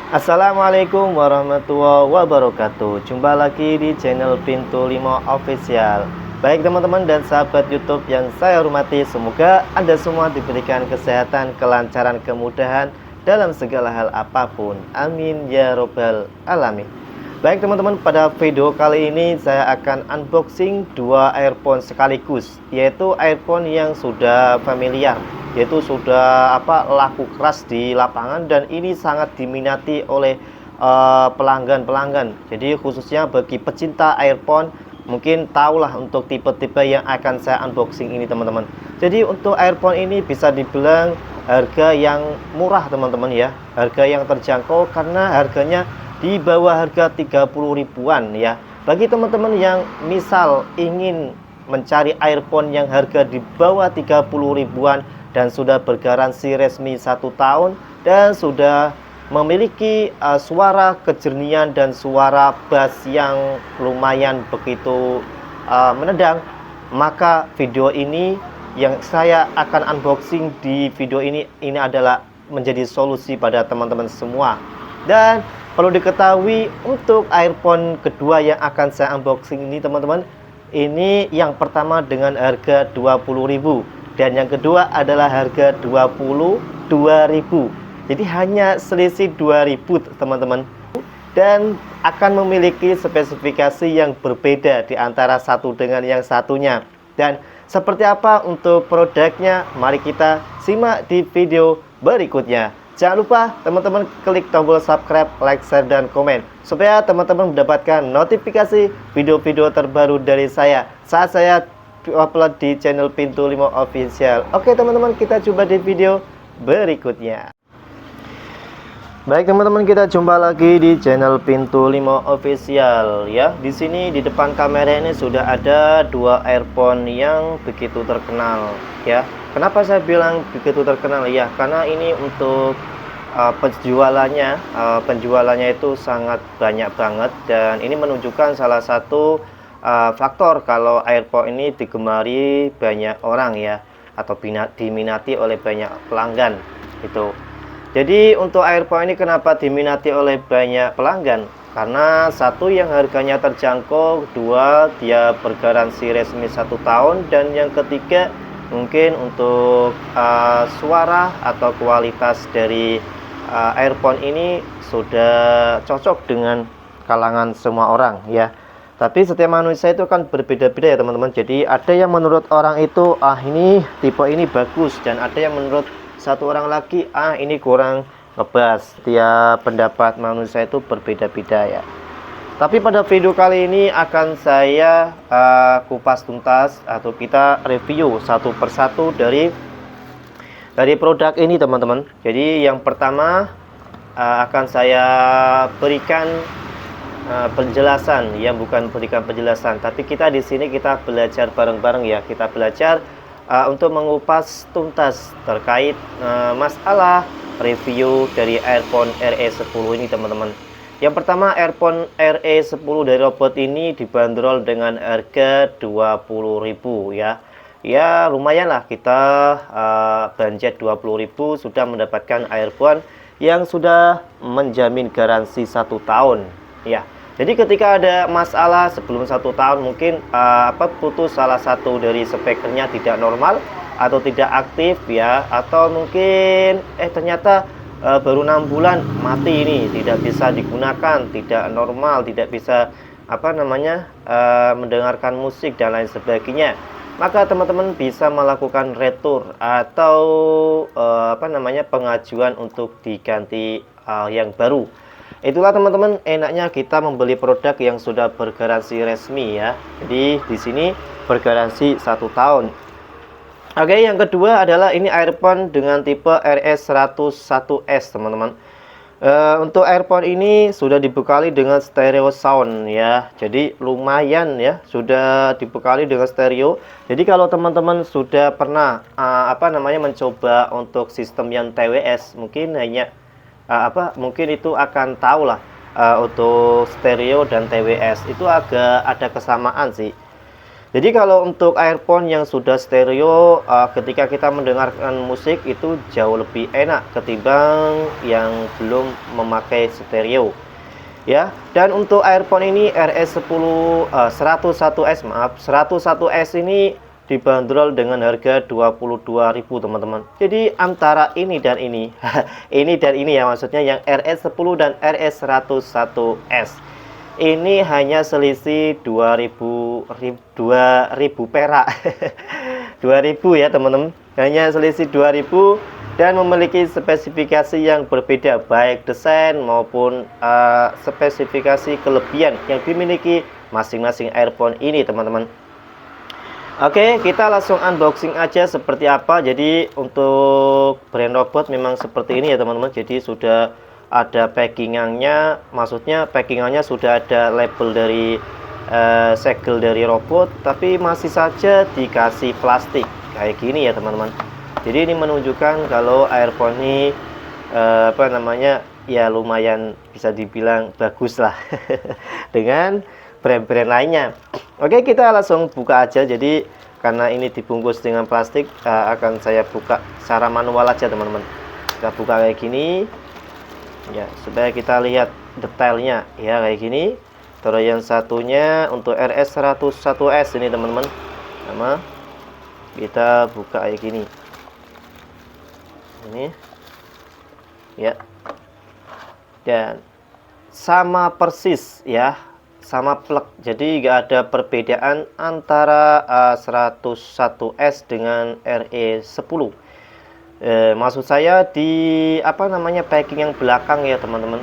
Assalamualaikum warahmatullahi wabarakatuh. Jumpa lagi di channel Pintu 5 Official. Baik teman-teman dan sahabat YouTube yang saya hormati, semoga Anda semua diberikan kesehatan, kelancaran, kemudahan dalam segala hal apapun. Amin ya robbal alamin. Baik teman-teman, pada video kali ini saya akan unboxing dua earphone sekaligus, yaitu earphone yang sudah familiar, yaitu sudah laku keras di lapangan, dan ini sangat diminati oleh pelanggan-pelanggan. Jadi khususnya bagi pecinta earphone, mungkin tahulah untuk tipe-tipe yang akan saya unboxing ini teman-teman. Jadi untuk earphone ini bisa dibilang harga yang murah teman-teman ya, harga yang terjangkau karena harganya di bawah harga 30 ribuan ya. Bagi teman-teman yang misal ingin mencari earphone yang harga di bawah 30 ribuan dan sudah bergaransi resmi 1 tahun dan sudah memiliki suara kejernihan dan suara bass yang lumayan begitu menendang, maka video ini yang saya akan unboxing di video ini adalah menjadi solusi pada teman-teman semua. Dan perlu diketahui, untuk earphone kedua yang akan saya unboxing ini teman-teman, ini yang pertama dengan harga 20.000 dan yang kedua adalah harga 22.000. Jadi hanya selisih 2.000 teman-teman, dan akan memiliki spesifikasi yang berbeda di antara satu dengan yang satunya. Dan seperti apa untuk produknya, mari kita simak di video berikutnya. Jangan lupa teman-teman klik tombol subscribe, like, share, dan komen supaya teman-teman mendapatkan notifikasi video-video terbaru dari saya saat saya upload di channel Pintu 5 Official. Oke teman-teman, kita coba di video berikutnya. Baik teman-teman, kita jumpa lagi di channel Pintu 5 Official ya. Di sini di depan kamera ini sudah ada dua earphone yang begitu terkenal ya. Kenapa saya bilang begitu terkenal ya? Karena ini untuk penjualannya itu sangat banyak banget, dan ini menunjukkan salah satu faktor kalau earphone ini digemari banyak orang ya, atau diminati oleh banyak pelanggan itu. Jadi untuk earphone ini kenapa diminati oleh banyak pelanggan? Karena satu, yang harganya terjangkau, dua, dia bergaransi resmi 1 tahun, dan yang ketiga mungkin untuk suara atau kualitas dari earphone ini sudah cocok dengan kalangan semua orang ya. Tapi setiap manusia itu kan berbeda-beda ya teman-teman. Jadi ada yang menurut orang itu ini tipe ini bagus, dan ada yang menurut satu orang lagi ini kurang ngebas. Tiap pendapat manusia itu berbeda-beda ya. Tapi pada video kali ini akan saya kupas tuntas atau kita review satu persatu dari produk ini teman-teman. Jadi yang pertama akan saya berikan penjelasan, ya bukan berikan penjelasan, tapi kita di sini kita belajar bareng-bareng ya. Kita belajar untuk mengupas tuntas terkait masalah review dari earphone RE10 ini teman-teman. Yang pertama, earphone RE10 dari Robot ini dibanderol dengan harga 20.000 ya. Ya lumayan lah, kita budget 20.000 sudah mendapatkan earphone yang sudah menjamin garansi 1 tahun ya. Jadi ketika ada masalah sebelum 1 tahun, mungkin putus salah satu dari spekernya tidak normal atau tidak aktif ya, atau mungkin ternyata baru 6 bulan mati, ini tidak bisa digunakan, tidak normal, tidak bisa mendengarkan musik dan lain sebagainya, maka teman-teman bisa melakukan retur atau pengajuan untuk diganti yang baru. Itulah teman-teman enaknya kita membeli produk yang sudah bergaransi resmi ya. Jadi di sini bergaransi 1 tahun. Oke, yang kedua adalah ini earphone dengan tipe RS101S teman-teman. Untuk earphone ini sudah dibekali dengan stereo sound ya. Jadi lumayan ya, sudah dibekali dengan stereo. Jadi kalau teman-teman sudah pernah mencoba untuk sistem yang TWS, mungkin hanya mungkin itu akan tahu lah, untuk stereo dan TWS itu agak ada kesamaan sih. Jadi kalau untuk earphone yang sudah stereo, ketika kita mendengarkan musik itu jauh lebih enak ketimbang yang belum memakai stereo ya. Dan untuk earphone ini RS10 101S, maaf, 101S ini dibanderol dengan harga 22.000 teman-teman. Jadi antara ini dan ini ini dan ini ya, maksudnya yang RS10 dan RS101S ini hanya selisih 2000 perak 2000 ya teman-teman, hanya selisih 2000 dan memiliki spesifikasi yang berbeda baik desain maupun spesifikasi kelebihan yang dimiliki masing-masing earphone ini teman-teman. Oke, kita langsung unboxing aja seperti apa. Jadi untuk brand robot memang seperti ini ya teman-teman. Jadi sudah ada packingannya, maksudnya packingannya sudah ada label dari segel dari robot, tapi masih saja dikasih plastik kayak gini ya teman-teman. Jadi ini menunjukkan kalau earphone ini apa namanya ya, lumayan bisa dibilang bagus lah dengan brand-brand lainnya. Oke, kita langsung buka aja. Jadi karena ini dibungkus dengan plastik, akan saya buka secara manual aja teman-teman. Kita buka kayak gini ya, supaya kita lihat detailnya ya, kayak gini. Terus yang satunya untuk RS101S ini teman-teman, sama kita buka kayak gini ini ya, dan sama persis ya, sama plug. Jadi nggak ada perbedaan antara 101S dengan RE10. Maksud saya di apa namanya, packing yang belakang ya teman-teman.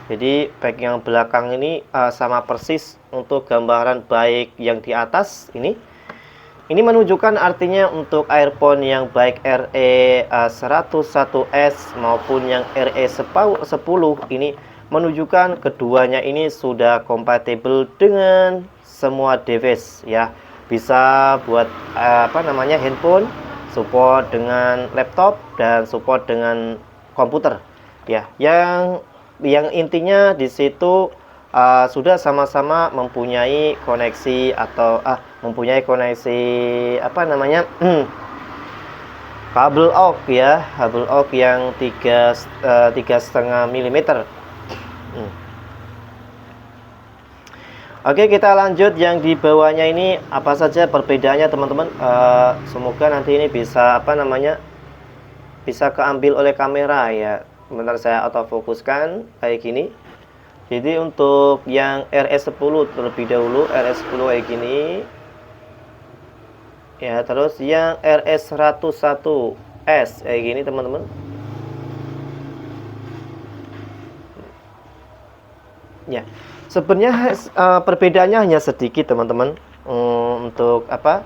Jadi packing yang belakang ini sama persis untuk gambaran baik yang di atas ini. Ini menunjukkan artinya untuk earphone yang baik RE101S maupun yang RE10 ini menunjukkan keduanya ini sudah kompatibel dengan semua device ya. Bisa buat apa namanya, handphone, support dengan laptop, dan support dengan komputer ya. Yang intinya di situ sudah sama-sama mempunyai koneksi atau mempunyai koneksi apa namanya kabel aux ya, kabel aux yang 3,5 mm. Oke, kita lanjut yang di bawahnya ini apa saja perbedaannya teman-teman. Semoga nanti ini bisa apa namanya, bisa keambil oleh kamera ya. Bentar saya autofokuskan kayak gini. Jadi untuk yang RS10 terlebih dahulu, RS10 kayak gini ya. Terus yang RS101S kayak gini teman-teman. Ya, sebenarnya perbedaannya hanya sedikit teman-teman. Untuk apa,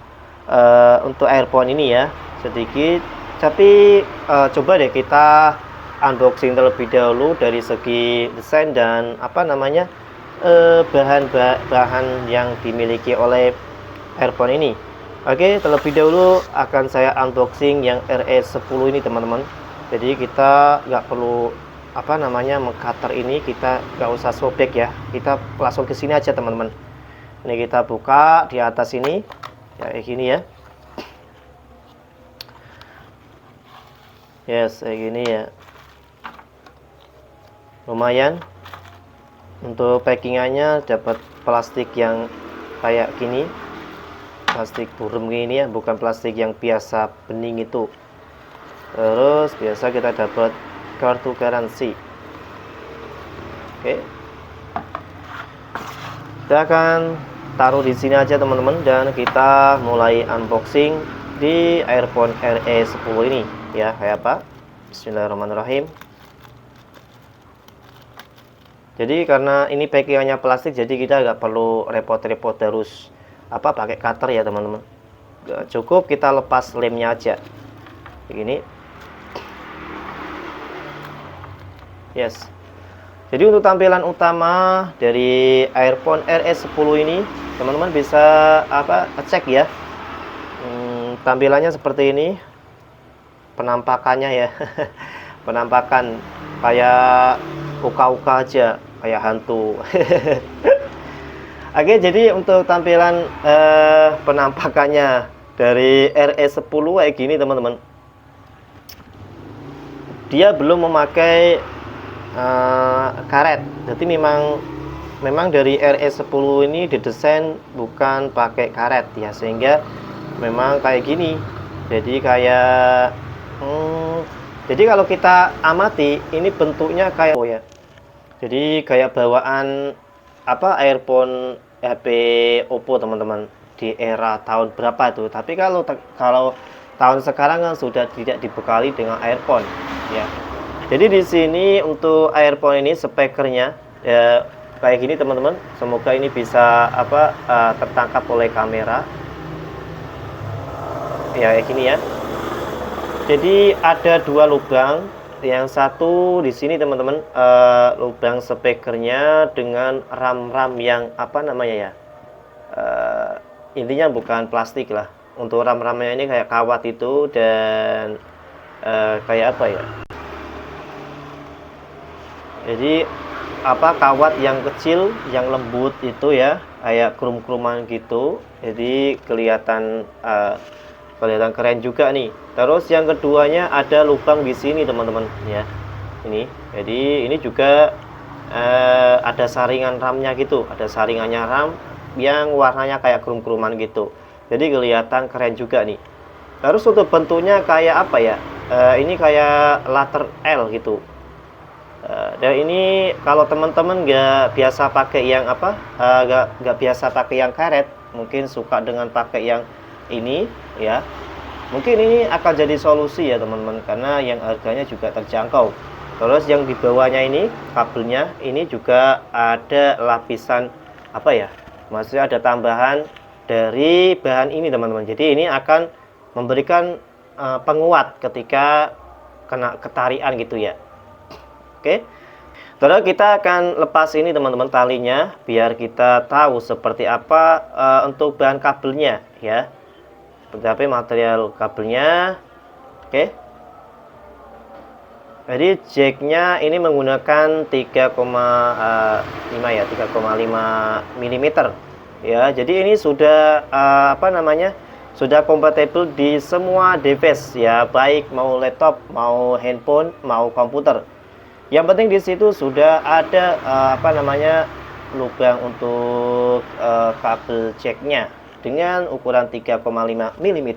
untuk earphone ini ya sedikit, tapi coba deh kita unboxing terlebih dahulu dari segi desain dan apa namanya, bahan yang dimiliki oleh earphone ini. Oke, terlebih dahulu akan saya unboxing yang RE10 ini teman-teman. Jadi kita nggak perlu apa namanya mengcutter ini, kita nggak usah sobek ya, kita langsung ke sini aja teman-teman. Ini kita buka di atas ini ya, kayak gini ya. Yes, kayak gini ya. Lumayan untuk packingannya, dapat plastik yang kayak gini, plastik burem gini ya, bukan plastik yang biasa bening itu. Terus biasa kita dapat kartu garansi. Oke, kita akan taruh di sini aja teman-teman, dan kita mulai unboxing di earphone RE10 ini ya, kayak apa. Bismillahirrahmanirrahim. Jadi karena ini packingannya plastik, jadi kita nggak perlu repot-repot harus apa pakai cutter ya teman-teman. Cukup kita lepas lemnya aja begini. Yes. Jadi untuk tampilan utama dari earphone RE10 ini teman-teman bisa apa cek ya. Tampilannya seperti ini, penampakannya ya. Penampakan kayak uka-uka aja, kayak hantu. Oke, jadi untuk tampilan penampakannya dari RE10 kayak gini teman-teman. Dia belum memakai karet. Jadi memang dari RE10 ini didesain bukan pakai karet ya, sehingga memang kayak gini. Jadi kayak jadi kalau kita amati ini bentuknya kayak ya. Jadi kayak bawaan apa earphone HP Oppo teman-teman di era tahun berapa itu. Tapi kalau tahun sekarang kan sudah tidak dibekali dengan earphone ya. Jadi di sini untuk earphone ini spekernya ya kayak gini teman-teman. Semoga ini bisa tertangkap oleh kamera. Ya kayak gini ya. Jadi ada dua lubang. Yang satu di sini teman-teman lubang spekernya dengan RAM yang ya intinya bukan plastik lah. Untuk RAM-ramnya ini kayak kawat itu dan kayak apa ya, jadi kawat yang kecil yang lembut itu ya, kayak krum-kruman gitu. Jadi kelihatan keren juga nih. Terus yang keduanya ada lubang di sini teman-teman ya. Ini. Jadi ini juga ada saringan RAM-nya gitu. Ada saringannya RAM yang warnanya kayak krum-kruman gitu. Jadi kelihatan keren juga nih. Terus untuk bentuknya kayak apa ya? Ini kayak letter L gitu. Dan ini kalau teman-teman nggak biasa pakai yang nggak biasa pakai yang karet, mungkin suka dengan pakai yang ini ya, mungkin ini akan jadi solusi ya teman-teman, karena yang harganya juga terjangkau. Terus yang di bawahnya ini kabelnya ini juga ada lapisan maksudnya ada tambahan dari bahan ini teman-teman. Jadi ini akan memberikan penguat ketika kena ketarian gitu ya. Oke. Terus kita akan lepas ini teman-teman talinya biar kita tahu seperti apa untuk bahan kabelnya ya. Seperti apa material kabelnya. Oke. Jadi jacknya ini menggunakan 3,5 mm ya. Jadi ini sudah sudah kompatibel di semua device ya, baik mau laptop, mau handphone, mau komputer. Yang penting di situ sudah ada lubang untuk kabel jacknya dengan ukuran 3,5 mm.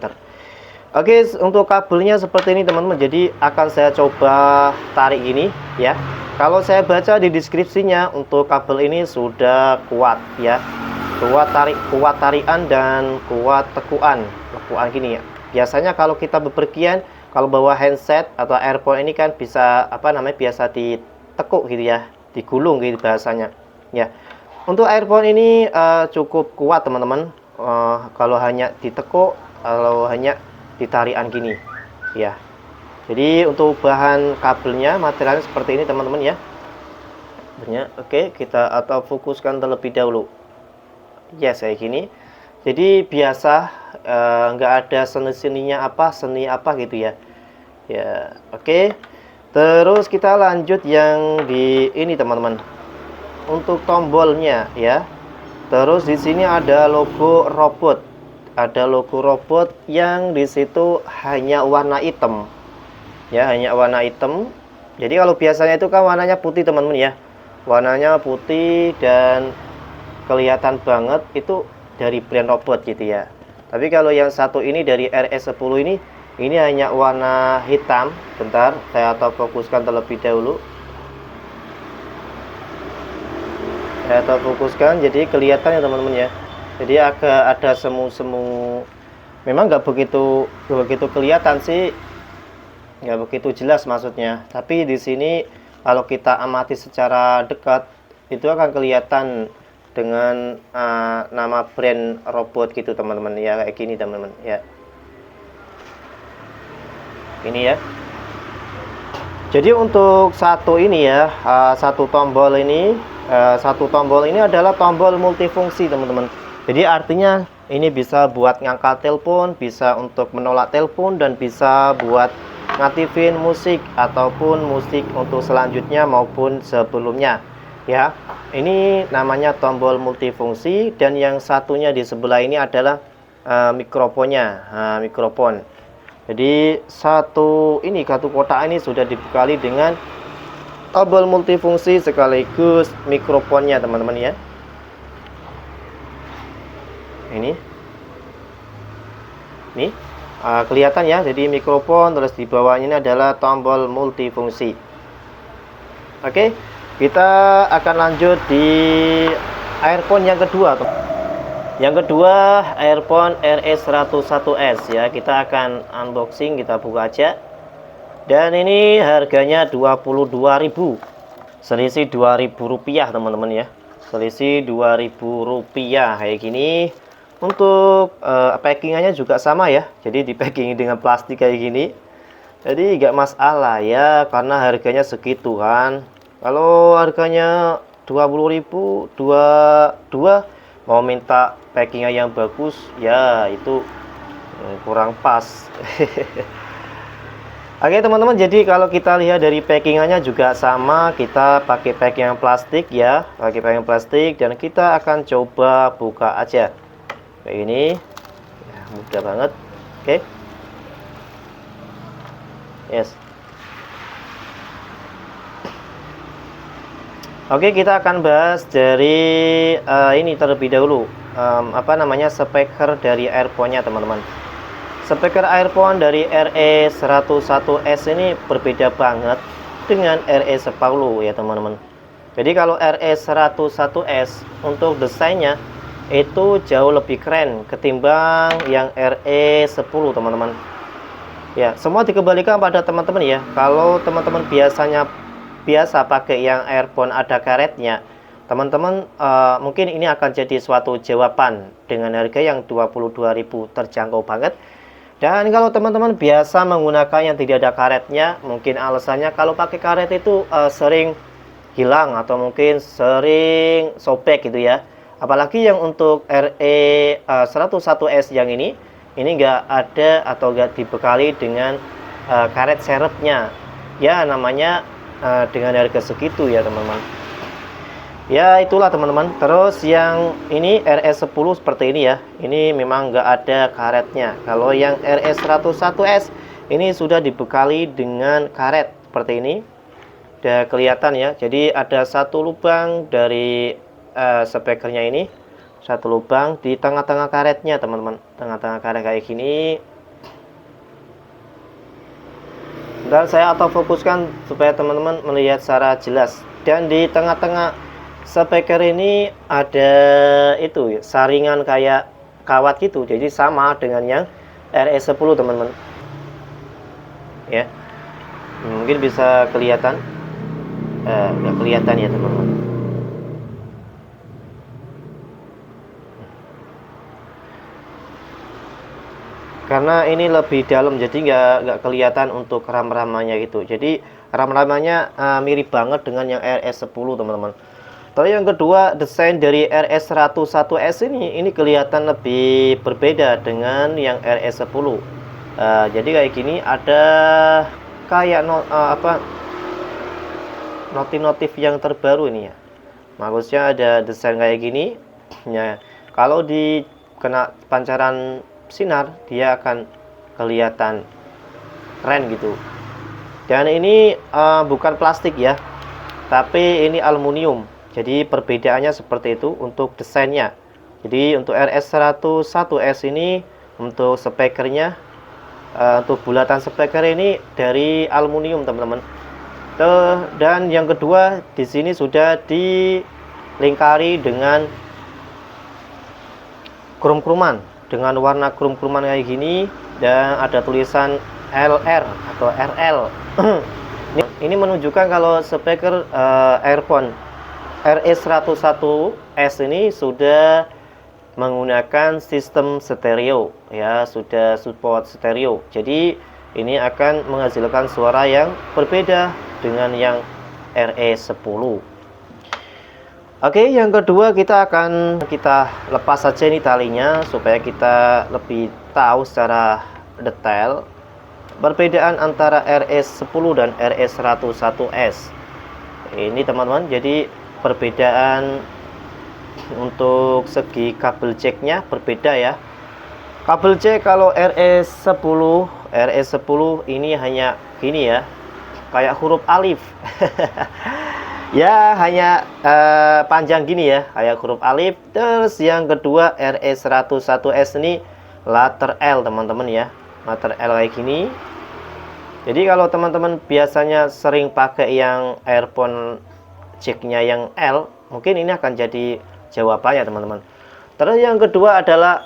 Oke, untuk kabelnya seperti ini teman-teman. Jadi akan saya coba tarik ini ya. Kalau saya baca di deskripsinya untuk kabel ini sudah kuat ya. Kuat tarikan dan kuat tekuan gini ya. Biasanya kalau kita bepergian, kalau bawa handset atau earphone ini kan bisa biasa ditekuk gitu ya, digulung gitu bahasanya ya. Untuk earphone ini cukup kuat teman-teman. Kalau hanya ditekuk, kalau hanya ditarikan gini ya. Jadi untuk bahan kabelnya materialnya seperti ini teman-teman ya. Oke, kita fokuskan terlebih dahulu. Yes, kayak gini. Jadi biasa nggak ada seni gitu ya. Ya, oke. Terus kita lanjut yang di ini teman-teman. Untuk tombolnya ya. Terus di sini ada logo robot. Ada logo robot yang di situ hanya warna hitam. Ya, hanya warna hitam. Jadi kalau biasanya itu kan warnanya putih teman-teman ya. Warnanya putih dan kelihatan banget itu dari brand robot gitu ya. Tapi kalau yang satu ini dari RE10 ini hanya warna hitam. Bentar, saya fokuskan terlebih dahulu. Saya fokuskan, jadi kelihatan ya teman-teman ya. Jadi agak ada semu-semu. Memang nggak begitu kelihatan sih, nggak begitu jelas maksudnya. Tapi di sini kalau kita amati secara dekat itu akan kelihatan dengan nama brand robot gitu teman-teman ya, kayak gini teman-teman ya. Ini ya. Jadi untuk satu tombol ini adalah tombol multifungsi teman-teman. Jadi artinya ini bisa buat ngangkat telepon, bisa untuk menolak telepon, dan bisa buat ngaktifin musik ataupun musik untuk selanjutnya maupun sebelumnya. ya. Ini namanya tombol multifungsi, dan yang satunya di sebelah ini adalah mikrofonnya, mikrofon. Jadi satu kotak ini sudah dibekali dengan tombol multifungsi sekaligus mikrofonnya, teman-teman ya. Ini kelihatan ya, jadi mikrofon, terus di bawahnya ini adalah tombol multifungsi. Oke, kita akan lanjut di earphone yang kedua. Yang kedua, earphone RS101S ya. Kita akan unboxing, kita buka aja. Dan ini harganya 22.000. Selisih 2.000 rupiah, teman-teman ya. Selisih 2.000 rupiah kayak gini. Untuk packingannya juga sama ya. Jadi di packing dengan plastik kayak gini. Jadi nggak masalah ya, karena harganya segitu kan. Kalau harganya 20.000, dua mau minta packingnya yang bagus ya, itu kurang pas. Oke teman-teman, jadi kalau kita lihat dari packingannya juga sama, kita pakai packing plastik ya, pakai packing plastik, dan kita akan coba buka aja kayak ini ya, mudah banget. Oke, yes. Oke, kita akan bahas dari ini terlebih dahulu, speaker dari earphone-nya, teman-teman. Speaker earphone dari RE101S ini berbeda banget dengan RE10 ya, teman-teman. Jadi kalau RE101S untuk desainnya itu jauh lebih keren ketimbang yang RE10, teman-teman. Ya, semua dikembalikan pada teman-teman ya. Kalau teman-teman biasa pakai yang earphone ada karetnya, teman-teman mungkin ini akan jadi suatu jawaban dengan harga yang 22.000, terjangkau banget. Dan kalau teman-teman biasa menggunakan yang tidak ada karetnya, mungkin alasannya kalau pakai karet itu sering hilang atau mungkin sering sobek gitu ya. Apalagi yang untuk RE101S yang ini nggak ada atau nggak dibekali dengan karet serepnya ya, namanya dengan harga segitu ya, teman-teman. Ya itulah, teman-teman. Terus yang ini RS10 seperti ini ya, ini memang nggak ada karetnya. Kalau yang RS101S ini sudah dibekali dengan karet seperti ini, udah kelihatan ya. Jadi ada satu lubang dari speakernya ini, satu lubang di tengah-tengah karetnya, teman-teman. Tengah-tengah karet kayak gini. Dan saya autofokuskan supaya teman-teman melihat secara jelas. Dan di tengah-tengah speaker ini ada itu saringan kayak kawat gitu, jadi sama dengan yang RS10, teman-teman ya. Mungkin bisa kelihatan, nggak kelihatan ya, teman-teman. Karena ini lebih dalam, jadi nggak kelihatan untuk ram-ramannya gitu. Jadi ram-ramannya mirip banget dengan yang RS10, teman-teman. Lalu yang kedua, desain dari RS101S ini kelihatan lebih berbeda dengan yang RS10. Jadi kayak gini, ada kayak notif-notif yang terbaru ini ya. Maksudnya ada desain kayak gini ya. Kalau di kena pancaran sinar, dia akan kelihatan keren gitu. Dan ini bukan plastik ya, tapi ini aluminium. Jadi perbedaannya seperti itu untuk desainnya. Jadi untuk RS101S ini, untuk speakernya, untuk bulatan speaker ini dari aluminium, teman-teman. Dan yang kedua, di sini sudah dilingkari dengan krum-kruman, dengan warna krum-kruman kayak gini, dan ada tulisan LR atau RL. Ini menunjukkan kalau speaker earphone RS101S ini sudah menggunakan sistem stereo ya, sudah support stereo. Jadi ini akan menghasilkan suara yang berbeda dengan yang RE10. Oke, yang kedua kita lepas saja ini talinya supaya kita lebih tahu secara detail perbedaan antara RS10 dan RS101S. Ini, teman-teman, jadi perbedaan untuk segi kabel jacknya berbeda ya. Kabel jack kalau RE10 ini hanya gini ya, kayak huruf alif. Ya hanya panjang gini ya, kayak huruf alif. Terus yang kedua RE101S ini letter L teman-teman ya, letter L kayak gini. Jadi kalau teman-teman biasanya sering pakai yang earphone jacknya yang L, mungkin ini akan jadi jawabannya teman-teman. Terus yang kedua adalah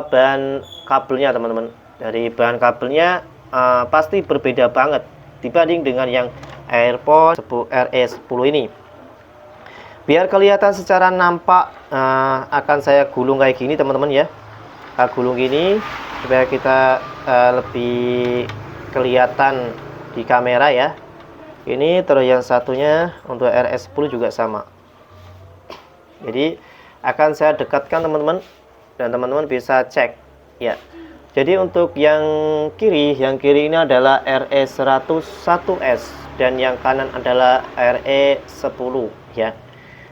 bahan kabelnya teman-teman. Dari bahan kabelnya pasti berbeda banget dibanding dengan yang earphone RE10 ini. Biar kelihatan secara nampak, akan saya gulung kayak gini teman-teman ya. Kita gulung gini supaya kita lebih kelihatan di kamera ya. Ini terus yang satunya untuk RE10 juga sama. Jadi akan saya dekatkan teman-teman, dan teman-teman bisa cek ya. Jadi untuk yang kiri ini adalah RE101S dan yang kanan adalah RE10 ya.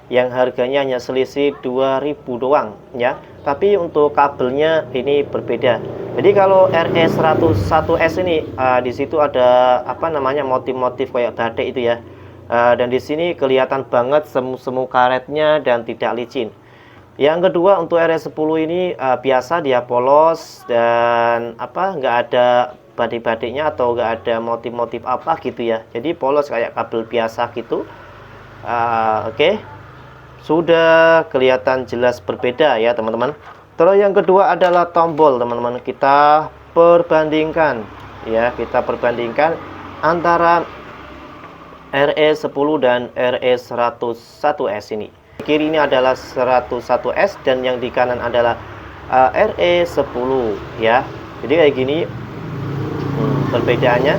Yang harganya hanya selisih 2000 doang ya. Tapi untuk kabelnya ini berbeda. Jadi kalau RE101S ini di situ ada apa namanya motif-motif kayak batik itu ya. Dan di sini kelihatan banget semu-semu karetnya dan tidak licin. Yang kedua untuk RE10 ini biasa dia polos dan nggak ada badik-badiknya atau nggak ada motif-motif apa gitu ya. Jadi polos kayak kabel biasa gitu. Oke. Sudah kelihatan jelas berbeda ya teman-teman. Terus yang kedua adalah tombol teman-teman. Kita perbandingkan ya, kita perbandingkan antara RE10 dan RE101S ini. Kiri ini adalah 101S dan yang di kanan adalah RE10 ya. Jadi kayak gini perbedaannya.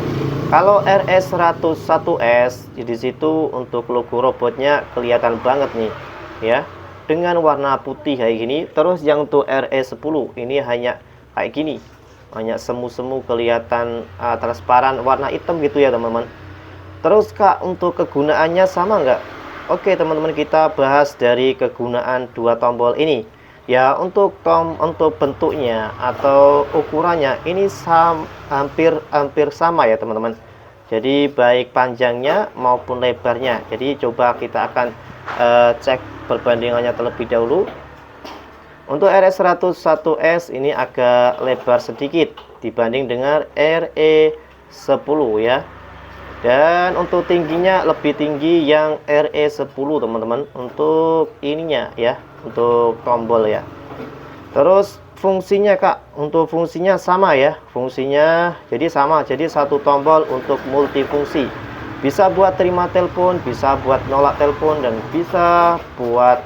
Kalau RE101S di situ untuk logo robotnya kelihatan banget nih ya, dengan warna putih kayak gini. Terus yang untuk RE10 ini hanya kayak gini, hanya semu-semu kelihatan transparan warna hitam gitu ya teman-teman. Terus Kak, untuk kegunaannya sama nggak? Oke teman-teman, kita bahas dari kegunaan dua tombol ini ya. Untuk bentuknya atau ukurannya ini hampir sama ya teman-teman. Jadi baik panjangnya maupun lebarnya. Jadi coba kita akan cek perbandingannya terlebih dahulu. Untuk RE101S ini agak lebar sedikit dibanding dengan RE10 ya. Dan untuk tingginya lebih tinggi yang RE10 teman-teman, untuk ininya ya, untuk tombol ya. Terus fungsinya Kak, untuk fungsinya sama ya, fungsinya jadi sama, jadi satu tombol untuk multifungsi. Bisa buat terima telepon, bisa buat nolak telepon, dan bisa buat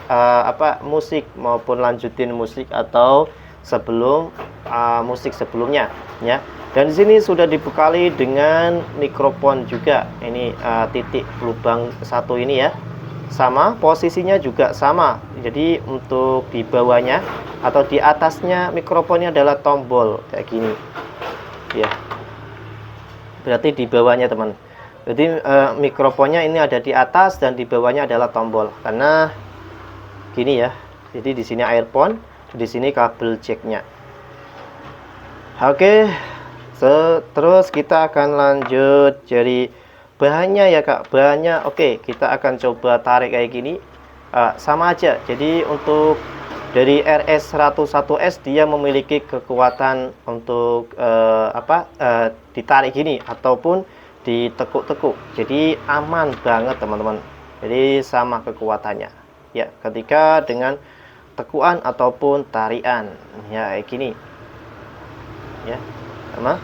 musik maupun lanjutin musik atau sebelum musik sebelumnya ya. Dan di sini sudah dibekali dengan mikrofon juga. Ini titik lubang satu ini ya. Sama, posisinya juga sama. Jadi untuk di bawahnya atau di atasnya mikrofonnya adalah tombol kayak gini. Ya. Berarti di bawahnya teman. Jadi mikrofonnya ini ada di atas dan di bawahnya adalah tombol. Karena gini ya. Jadi di sini earphone, di sini kabel jacknya. Oke. Terus kita akan lanjut dari bahannya ya Kak. Bahannya oke, kita akan coba tarik kayak gini. Sama aja. Jadi untuk dari RE101S dia memiliki kekuatan untuk ditarik gini ataupun ditekuk-tekuk. Jadi aman banget teman-teman. Jadi sama kekuatannya. Ya, ketika dengan tekuan ataupun tarian. Ya, kayak gini. Ya. Sama.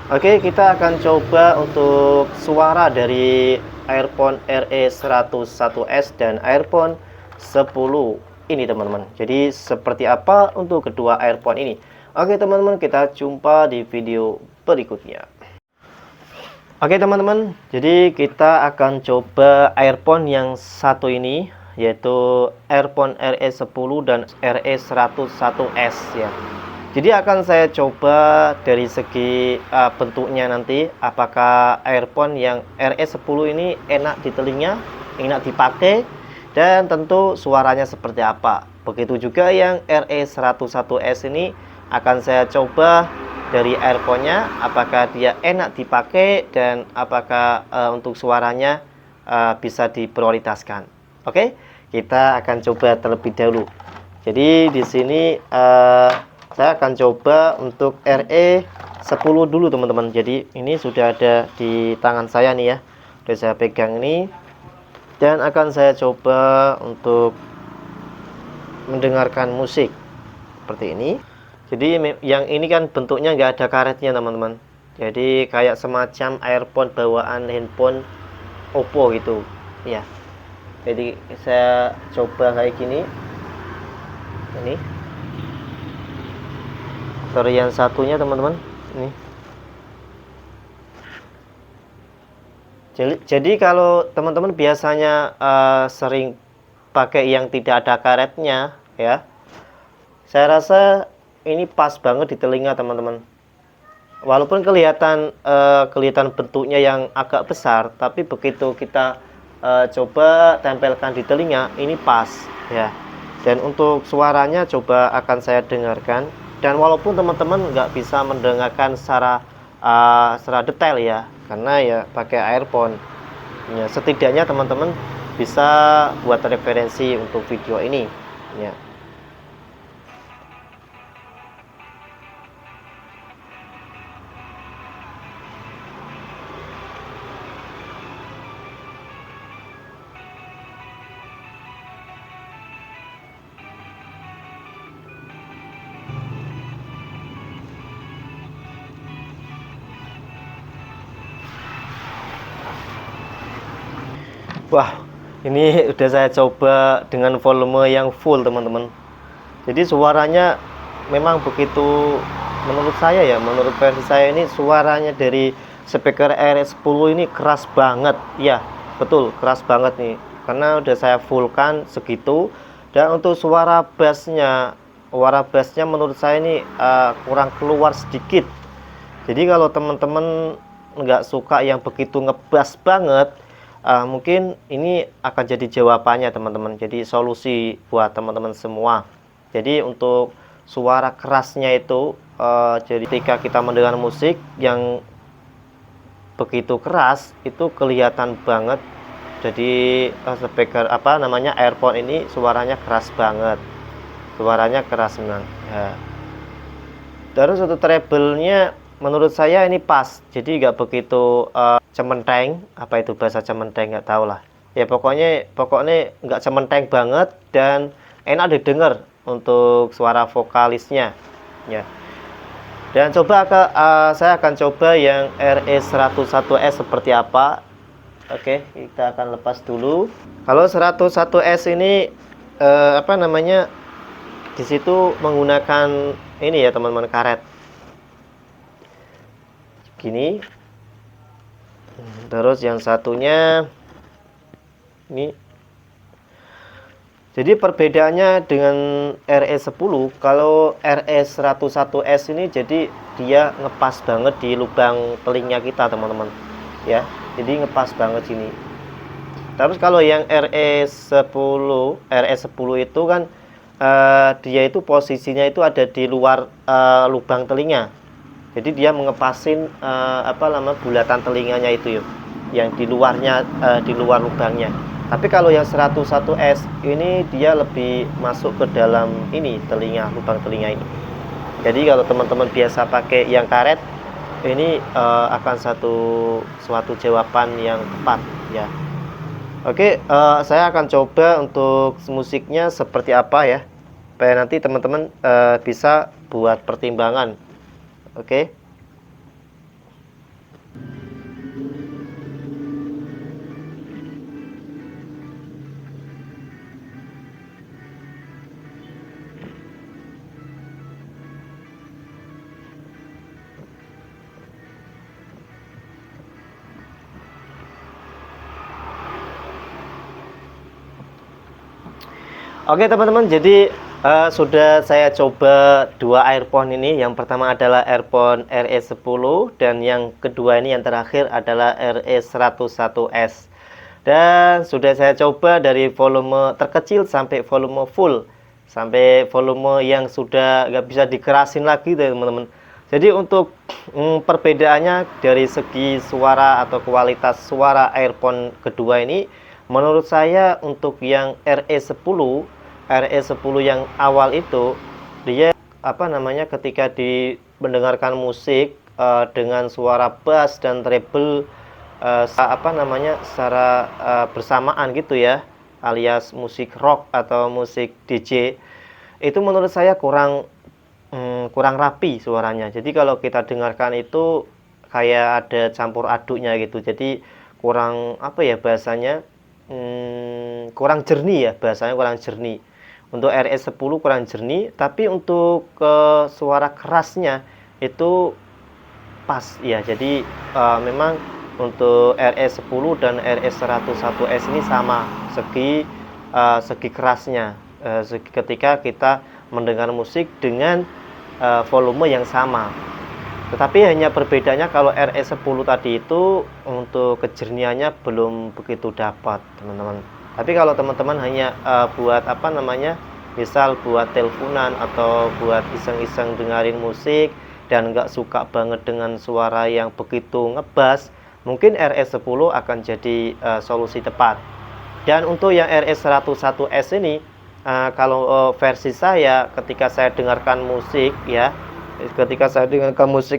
Oke, kita akan coba untuk suara dari earphone RE101S dan earphone 10 ini teman-teman. Jadi seperti apa untuk kedua earphone ini? Oke teman-teman, kita jumpa di video berikutnya. Oke teman-teman, jadi kita akan coba earphone yang satu ini, yaitu earphone RE10 dan RE101S ya. Jadi akan saya coba dari segi bentuknya nanti, apakah earphone yang RE10 ini enak di telinga, enak dipakai, dan tentu suaranya seperti apa. Begitu juga yang RE101S ini akan saya coba dari earphone-nya, apakah dia enak dipakai dan apakah untuk suaranya bisa diprioritaskan. Oke, kita akan coba terlebih dahulu. Jadi di sini saya akan coba untuk RE10 dulu teman-teman. Jadi ini sudah ada di tangan saya nih ya, sudah saya pegang ini, dan akan saya coba untuk mendengarkan musik seperti ini. Jadi yang ini kan bentuknya nggak ada karetnya teman-teman. Jadi kayak semacam earphone bawaan handphone Oppo gitu ya. Jadi saya coba kayak gini. Ini varian satunya teman-teman. Ini. Jadi kalau teman-teman biasanya sering pakai yang tidak ada karetnya ya, saya rasa ini pas banget di telinga teman-teman. Walaupun kelihatan bentuknya yang agak besar, tapi begitu kita coba tempelkan di telinga, ini pas ya. Dan untuk suaranya coba akan saya dengarkan. Dan walaupun teman-teman nggak bisa mendengarkan secara detail ya, karena ya pakai earphone ya, setidaknya teman-teman bisa buat referensi untuk video ini ya. Wah, ini udah saya coba dengan volume yang full teman-teman. Jadi suaranya memang begitu, menurut saya ya, menurut versi saya ini suaranya dari speaker RS10 ini keras banget. Ya, betul, keras banget nih. Karena udah saya fullkan segitu. Dan untuk suara bassnya menurut saya ini kurang keluar sedikit. Jadi kalau teman-teman nggak suka yang begitu ngebass banget, mungkin ini akan jadi jawabannya teman-teman. Jadi solusi buat teman-teman semua. Jadi untuk suara kerasnya itu, jadi ketika kita mendengar musik yang begitu keras itu kelihatan banget. Jadi speaker earphone ini suaranya keras banget, suaranya keras memang ya. Terus untuk treble-nya menurut saya ini pas, jadi nggak begitu cementeng. Apa itu bahasa cementeng, nggak tahu lah ya, pokoknya nggak cementeng banget dan enak didengar untuk suara vokalisnya ya. Dan coba saya akan coba yang RE101S seperti apa. Oke, kita akan lepas dulu. Kalau 101S ini di situ menggunakan ini ya teman-teman, karet gini. Terus yang satunya ini. Jadi perbedaannya dengan RE10, kalau RE101S ini jadi dia ngepas banget di lubang telinga kita teman-teman ya. Jadi ngepas banget sini. Terus kalau yang RE10 itu kan dia itu posisinya itu ada di luar lubang telinga. Jadi dia mengepasin bulatan telinganya itu yuk, yang di luarnya, di luar lubangnya. Tapi kalau yang 101S ini dia lebih masuk ke dalam ini telinga, lubang telinga ini. Jadi kalau teman-teman biasa pakai yang karet, ini akan suatu jawaban yang tepat ya. Oke, saya akan coba untuk musiknya seperti apa ya, supaya nanti teman-teman bisa buat pertimbangan. Oke. Oke teman-teman, jadi sudah saya coba dua earphone ini. Yang pertama adalah earphone RE10 dan yang kedua ini yang terakhir adalah RE101S. Dan sudah saya coba dari volume terkecil sampai volume full, sampai volume yang sudah nggak bisa dikerasin lagi teman-teman. Jadi untuk perbedaannya dari segi suara atau kualitas suara earphone kedua ini, menurut saya untuk yang RE10 yang awal itu, dia ketika mendengarkan musik dengan suara bass dan treble secara bersamaan gitu ya, alias musik rock atau musik DJ, itu menurut saya kurang rapi suaranya. Jadi kalau kita dengarkan itu kayak ada campur aduknya gitu. Jadi kurang bahasanya, kurang jernih ya, bahasanya kurang jernih. Untuk RE10 kurang jernih, tapi untuk suara kerasnya itu pas ya. Jadi memang untuk RE10 dan RE101S ini sama segi kerasnya, ketika kita mendengar musik dengan volume yang sama. Tetapi hanya perbedaannya kalau RE10 tadi itu untuk kejernihannya belum begitu dapat teman-teman. Tapi kalau teman-teman hanya buat misal buat teleponan atau buat iseng-iseng dengerin musik dan nggak suka banget dengan suara yang begitu ngebas, mungkin RE10 akan jadi solusi tepat. Dan untuk yang RE101S ini, kalau versi saya, ketika saya dengarkan musik ya,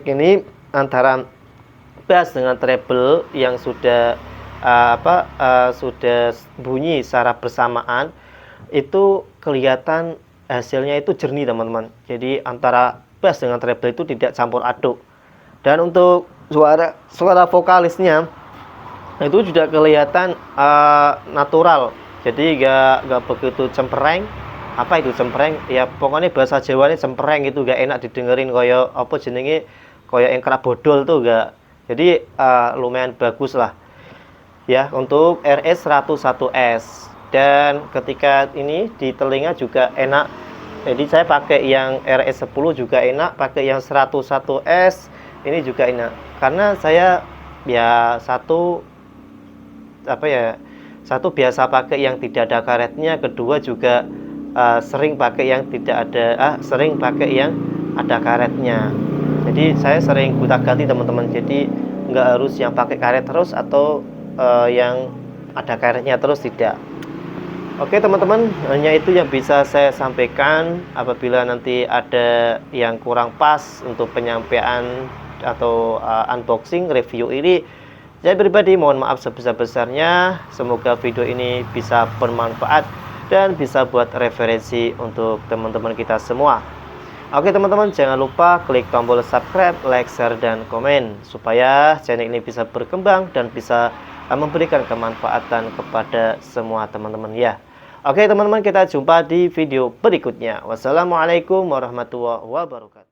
ini antara bass dengan treble yang sudah sudah bunyi secara bersamaan, itu kelihatan hasilnya itu jernih teman-teman. Jadi antara bass dengan treble itu tidak campur aduk. Dan untuk suara vokalisnya itu juga kelihatan natural. Jadi gak begitu cempreng. Apa itu cempreng? Ya pokoknya bahasa Jawa ini cempreng gitu, gak enak didengerin koyo yang kerap bodol tuh gak. Jadi lumayan bagus lah ya untuk RE101S. Dan ketika ini di telinga juga enak. Jadi saya pakai yang RE10 juga enak, pakai yang 101S ini juga enak. Karena saya ya satu biasa pakai yang tidak ada karetnya, kedua juga sering pakai yang ada karetnya. Jadi saya sering gonta-ganti teman-teman. Jadi nggak harus yang pakai karet terus atau yang ada karetnya terus, tidak. Oke teman-teman, hanya itu yang bisa saya sampaikan. Apabila nanti ada yang kurang pas untuk penyampaian atau unboxing review ini, saya pribadi mohon maaf sebesar-besarnya. Semoga video ini bisa bermanfaat dan bisa buat referensi untuk teman-teman kita semua. Oke teman-teman, jangan lupa klik tombol subscribe, like, share, dan komen supaya channel ini bisa berkembang dan bisa memberikan kemanfaatan kepada semua teman-teman ya. Oke teman-teman, kita jumpa di video berikutnya. Wassalamualaikum warahmatullahi wabarakatuh.